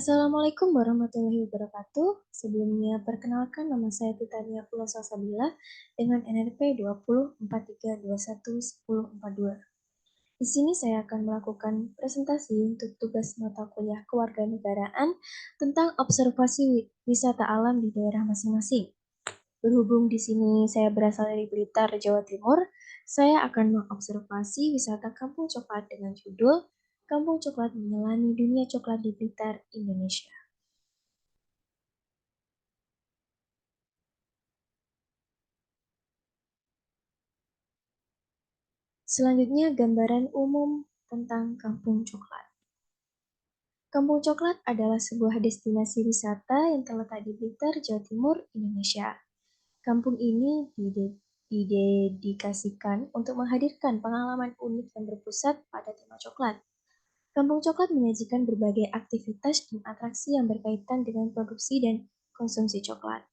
Assalamualaikum warahmatullahi wabarakatuh. Sebelumnya, perkenalkan nama saya Titania Pula Salsabila dengan NRP 2043211042. Di sini saya akan melakukan presentasi untuk tugas mata kuliah kewarganegaraan tentang observasi wisata alam di daerah masing-masing. Berhubung di sini saya berasal dari Blitar, Jawa Timur, saya akan mengobservasi wisata Kampung Coklat dengan judul Kampung Coklat Menyelami Dunia Coklat di Blitar, Indonesia. Selanjutnya, gambaran umum tentang Kampung Coklat. Kampung Coklat adalah sebuah destinasi wisata yang terletak di Blitar, Jawa Timur, Indonesia. Kampung ini didedikasikan untuk menghadirkan pengalaman unik yang berpusat pada tema coklat. Kampung Coklat menyajikan berbagai aktivitas dan atraksi yang berkaitan dengan produksi dan konsumsi coklat.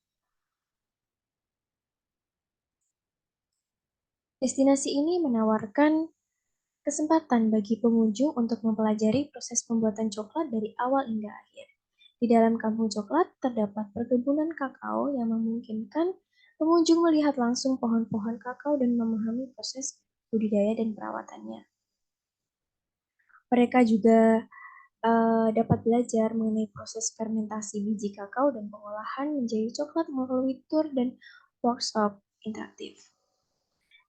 Destinasi ini menawarkan kesempatan bagi pengunjung untuk mempelajari proses pembuatan coklat dari awal hingga akhir. Di dalam kampung coklat terdapat perkebunan kakao yang memungkinkan pengunjung melihat langsung pohon-pohon kakao dan memahami proses budidaya dan perawatannya. Mereka juga dapat belajar mengenai proses fermentasi biji kakao dan pengolahan menjadi coklat melalui tur dan workshop interaktif.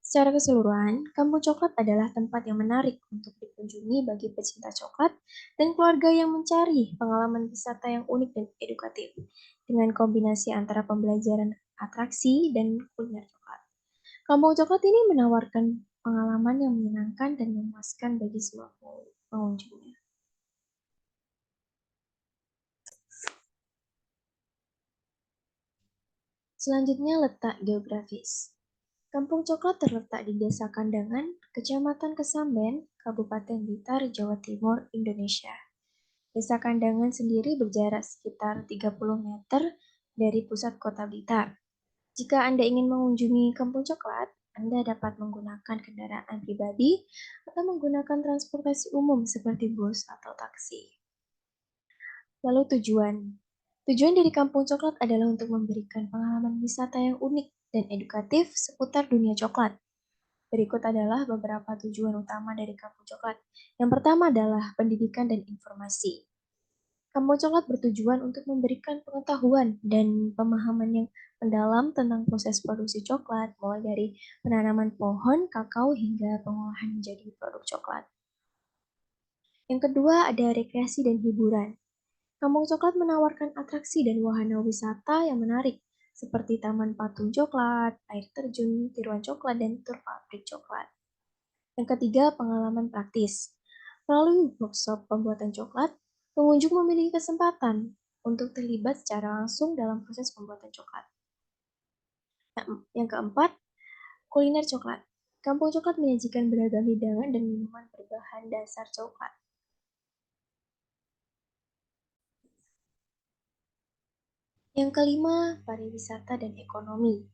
Secara keseluruhan, Kampung Coklat adalah tempat yang menarik untuk dikunjungi bagi pecinta coklat dan keluarga yang mencari pengalaman wisata yang unik dan edukatif, dengan kombinasi antara pembelajaran atraksi dan kuliner coklat. Kampung Coklat ini menawarkan pengalaman yang menyenangkan dan memuaskan bagi semua pengunjungnya. Selanjutnya, letak geografis. Kampung Coklat terletak di Desa Kandangan, Kecamatan Kesamben, Kabupaten Blitar, Jawa Timur, Indonesia. Desa Kandangan sendiri berjarak sekitar 30 meter dari pusat kota Blitar. Jika Anda ingin mengunjungi Kampung Coklat, Anda dapat menggunakan kendaraan pribadi atau menggunakan transportasi umum seperti bus atau taksi. Lalu tujuan. Tujuan dari Kampung Coklat adalah untuk memberikan pengalaman wisata yang unik dan edukatif seputar dunia coklat. Berikut adalah beberapa tujuan utama dari Kampung Coklat. Yang pertama adalah pendidikan dan informasi. Kampung Coklat bertujuan untuk memberikan pengetahuan dan pemahaman yang mendalam tentang proses produksi coklat, mulai dari penanaman pohon, kakao, hingga pengolahan menjadi produk coklat. Yang kedua ada rekreasi dan hiburan. Kampung Coklat menawarkan atraksi dan wahana wisata yang menarik, seperti Taman Patung Coklat, air terjun, tiruan coklat, dan tur pabrik coklat. Yang ketiga, pengalaman praktis. Melalui workshop pembuatan coklat, pengunjung memiliki kesempatan untuk terlibat secara langsung dalam proses pembuatan coklat. Yang keempat, kuliner coklat. Kampung Coklat menyajikan beragam hidangan dan minuman berbahan dasar coklat. Yang kelima, pariwisata dan ekonomi.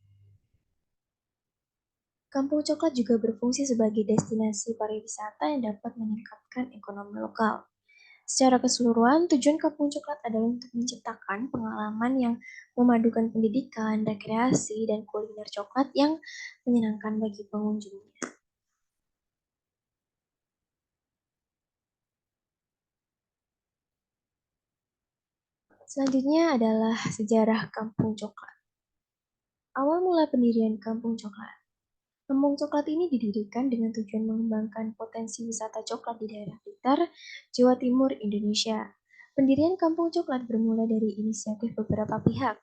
Kampung Coklat juga berfungsi sebagai destinasi pariwisata yang dapat meningkatkan ekonomi lokal. Secara keseluruhan, tujuan Kampung Coklat adalah untuk menciptakan pengalaman yang memadukan pendidikan, rekreasi, dan kuliner coklat yang menyenangkan bagi pengunjungnya. Selanjutnya adalah sejarah Kampung Coklat. Awal mula pendirian Kampung Coklat. Kampung Coklat ini didirikan dengan tujuan mengembangkan potensi wisata coklat di daerah Blitar, Jawa Timur, Indonesia. Pendirian Kampung Coklat bermula dari inisiatif beberapa pihak,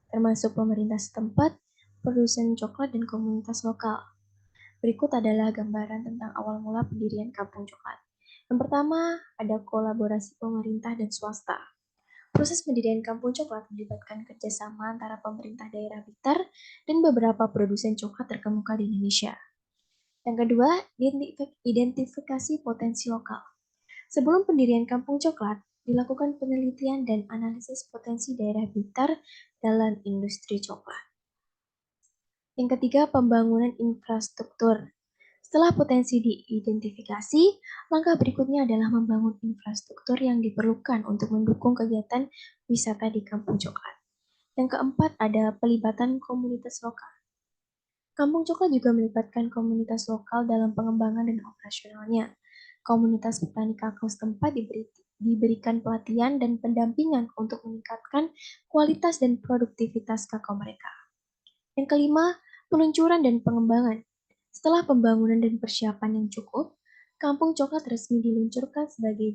termasuk pemerintah setempat, produsen coklat, dan komunitas lokal. Berikut adalah gambaran tentang awal mula pendirian Kampung Coklat. Yang pertama, ada kolaborasi pemerintah dan swasta. Proses pendirian Kampung Coklat melibatkan kerjasama antara pemerintah daerah Blitar dan beberapa produsen coklat terkemuka di Indonesia. Yang kedua, identifikasi potensi lokal. Sebelum pendirian Kampung Coklat, dilakukan penelitian dan analisis potensi daerah Blitar dalam industri coklat. Yang ketiga, pembangunan infrastruktur. Setelah potensi diidentifikasi, langkah berikutnya adalah membangun infrastruktur yang diperlukan untuk mendukung kegiatan wisata di Kampung Coklat. Yang keempat ada pelibatan komunitas lokal. Kampung Coklat juga melibatkan komunitas lokal dalam pengembangan dan operasionalnya. Komunitas petani kakao setempat diberikan pelatihan dan pendampingan untuk meningkatkan kualitas dan produktivitas kakao mereka. Yang kelima, peluncuran dan pengembangan. Setelah pembangunan dan persiapan yang cukup, Kampung Coklat resmi diluncurkan sebagai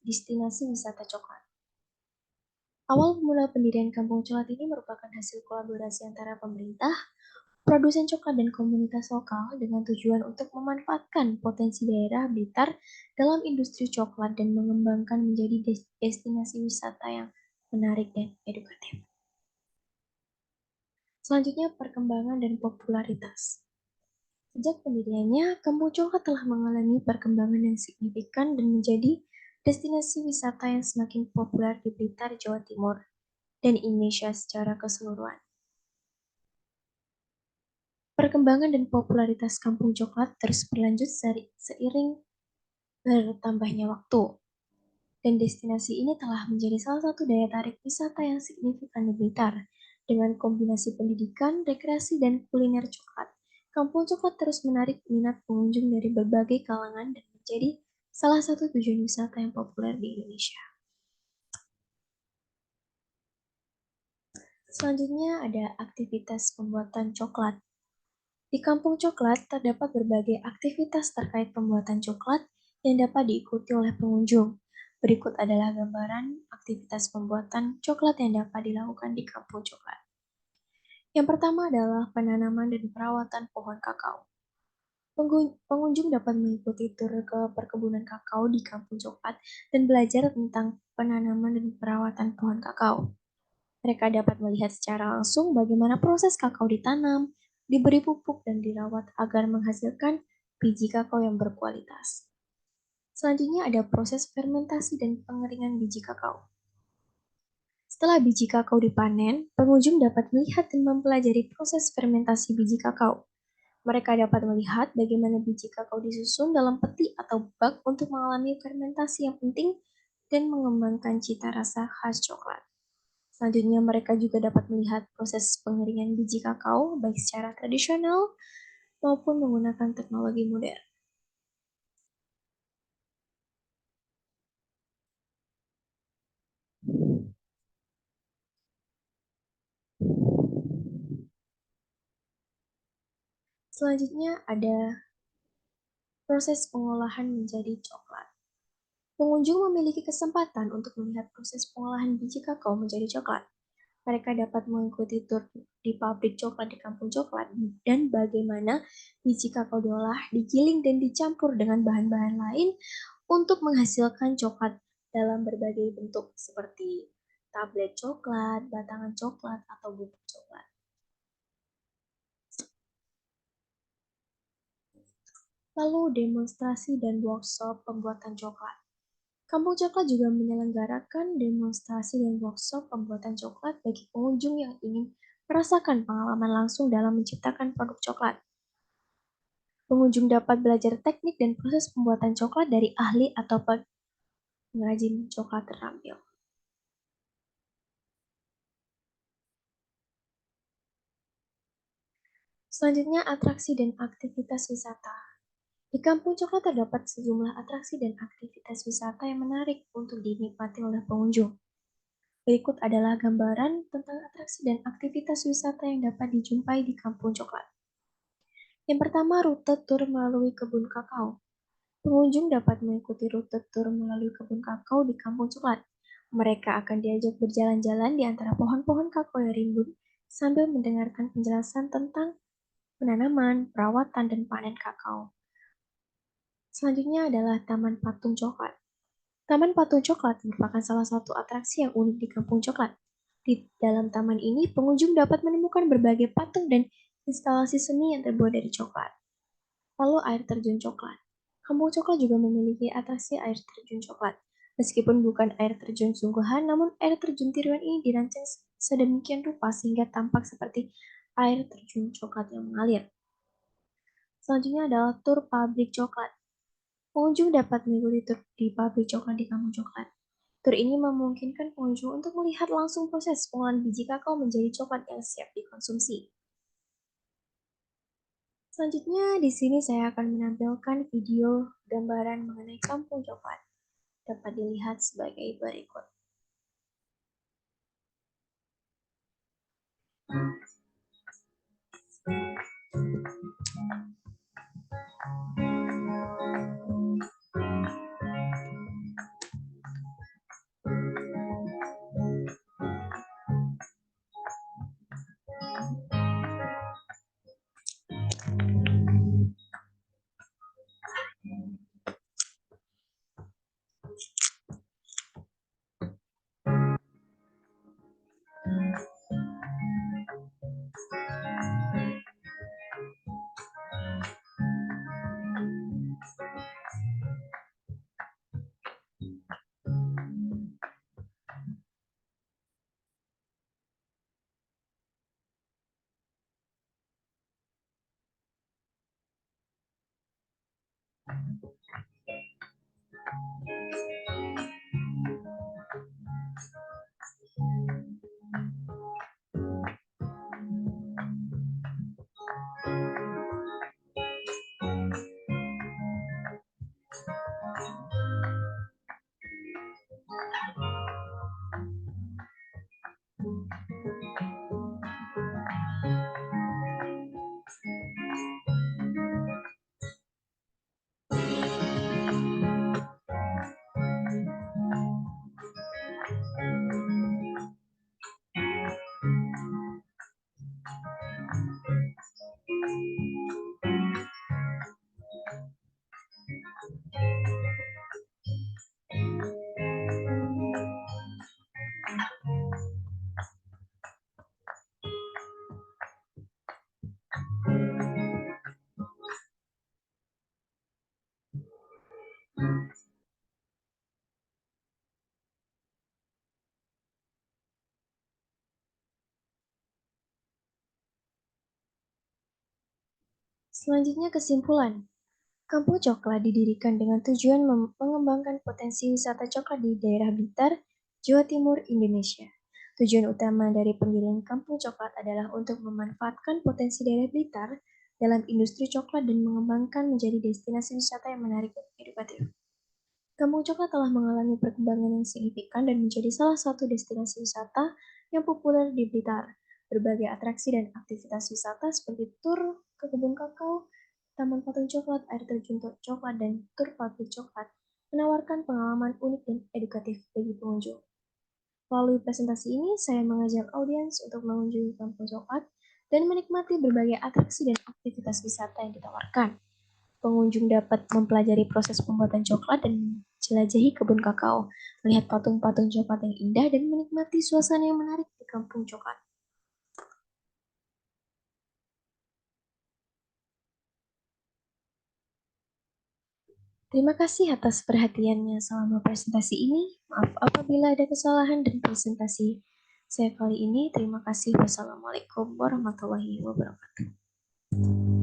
destinasi wisata coklat. Awal mula pendirian Kampung Coklat ini merupakan hasil kolaborasi antara pemerintah, produsen coklat dan komunitas lokal dengan tujuan untuk memanfaatkan potensi daerah Blitar dalam industri coklat dan mengembangkan menjadi destinasi wisata yang menarik dan edukatif. Selanjutnya, perkembangan dan popularitas. Sejak pendiriannya, Kampung Coklat telah mengalami perkembangan yang signifikan dan menjadi destinasi wisata yang semakin populer di Blitar, Jawa Timur, dan Indonesia secara keseluruhan. Perkembangan dan popularitas Kampung Coklat terus berlanjut seiring bertambahnya waktu, dan destinasi ini telah menjadi salah satu daya tarik wisata yang signifikan di Blitar. Dengan kombinasi pendidikan, rekreasi, dan kuliner coklat, Kampung Coklat terus menarik minat pengunjung dari berbagai kalangan dan menjadi salah satu tujuan wisata yang populer di Indonesia. Selanjutnya ada aktivitas pembuatan coklat. Di Kampung Coklat terdapat berbagai aktivitas terkait pembuatan coklat yang dapat diikuti oleh pengunjung. Berikut adalah gambaran aktivitas pembuatan coklat yang dapat dilakukan di Kampung Coklat. Yang pertama adalah penanaman dan perawatan pohon kakao. Pengunjung dapat mengikuti tur ke perkebunan kakao di Kampung Coklat dan belajar tentang penanaman dan perawatan pohon kakao. Mereka dapat melihat secara langsung bagaimana proses kakao ditanam, diberi pupuk, dan dirawat agar menghasilkan biji kakao yang berkualitas. Selanjutnya ada proses fermentasi dan pengeringan biji kakao. Setelah biji kakao dipanen, pengunjung dapat melihat dan mempelajari proses fermentasi biji kakao. Mereka dapat melihat bagaimana biji kakao disusun dalam peti atau bak untuk mengalami fermentasi yang penting dan mengembangkan cita rasa khas coklat. Selanjutnya, mereka juga dapat melihat proses pengeringan biji kakao baik secara tradisional maupun menggunakan teknologi modern. Selanjutnya ada proses pengolahan menjadi coklat. Pengunjung memiliki kesempatan untuk melihat proses pengolahan biji kakao menjadi coklat. Mereka dapat mengikuti tur di pabrik coklat di Kampung Coklat dan bagaimana biji kakao diolah, digiling, dan dicampur dengan bahan-bahan lain untuk menghasilkan coklat dalam berbagai bentuk seperti tablet coklat, batangan coklat, atau bubuk coklat. Lalu demonstrasi dan workshop pembuatan coklat. Kampung Coklat juga menyelenggarakan demonstrasi dan workshop pembuatan coklat bagi pengunjung yang ingin merasakan pengalaman langsung dalam menciptakan produk coklat. Pengunjung dapat belajar teknik dan proses pembuatan coklat dari ahli atau pengrajin coklat terampil. Selanjutnya, atraksi dan aktivitas wisata. Di Kampung Coklat terdapat sejumlah atraksi dan aktivitas wisata yang menarik untuk dinikmati oleh pengunjung. Berikut adalah gambaran tentang atraksi dan aktivitas wisata yang dapat dijumpai di Kampung Coklat. Yang pertama, rute tur melalui kebun kakao. Pengunjung dapat mengikuti rute tur melalui kebun kakao di Kampung Coklat. Mereka akan diajak berjalan-jalan di antara pohon-pohon kakao yang rimbun sambil mendengarkan penjelasan tentang penanaman, perawatan, dan panen kakao. Selanjutnya adalah Taman Patung Coklat. Taman Patung Coklat merupakan salah satu atraksi yang unik di Kampung Coklat. Di dalam taman ini, pengunjung dapat menemukan berbagai patung dan instalasi seni yang terbuat dari coklat. Lalu air terjun coklat. Kampung Coklat juga memiliki atraksi air terjun coklat. Meskipun bukan air terjun sungguhan, namun air terjun tiruan ini dirancang sedemikian rupa sehingga tampak seperti air terjun coklat yang mengalir. Selanjutnya adalah tur pabrik coklat. Pengunjung dapat mengikuti tur di pabrik coklat di Kampung Coklat. Tur ini memungkinkan pengunjung untuk melihat langsung proses pengolahan biji kakao menjadi coklat yang siap dikonsumsi. Selanjutnya, di sini saya akan menampilkan video gambaran mengenai Kampung Coklat. Dapat dilihat sebagai berikut. Selanjutnya kesimpulan. Kampung Coklat didirikan dengan tujuan mengembangkan potensi wisata coklat di daerah Blitar, Jawa Timur, Indonesia. Tujuan utama dari pendirian Kampung Coklat adalah untuk memanfaatkan potensi daerah Blitar dalam industri coklat dan mengembangkan menjadi destinasi wisata yang menarik dan edukatif. Kampung Coklat telah mengalami perkembangan yang signifikan dan menjadi salah satu destinasi wisata yang populer di Blitar. Berbagai atraksi dan aktivitas wisata seperti tur ke kebun kakao, taman patung coklat, air terjun coklat, dan tur pabrik coklat menawarkan pengalaman unik dan edukatif bagi pengunjung. Melalui presentasi ini, saya mengajak audiens untuk mengunjungi Kampung Coklat dan menikmati berbagai atraksi dan aktivitas wisata yang ditawarkan. Pengunjung dapat mempelajari proses pembuatan coklat dan jelajahi kebun kakao, melihat patung-patung coklat yang indah, dan menikmati suasana yang menarik di Kampung Coklat. Terima kasih atas perhatiannya selama presentasi ini. Maaf apabila ada kesalahan dan presentasi saya kali ini. Terima kasih. Wassalamualaikum warahmatullahi wabarakatuh.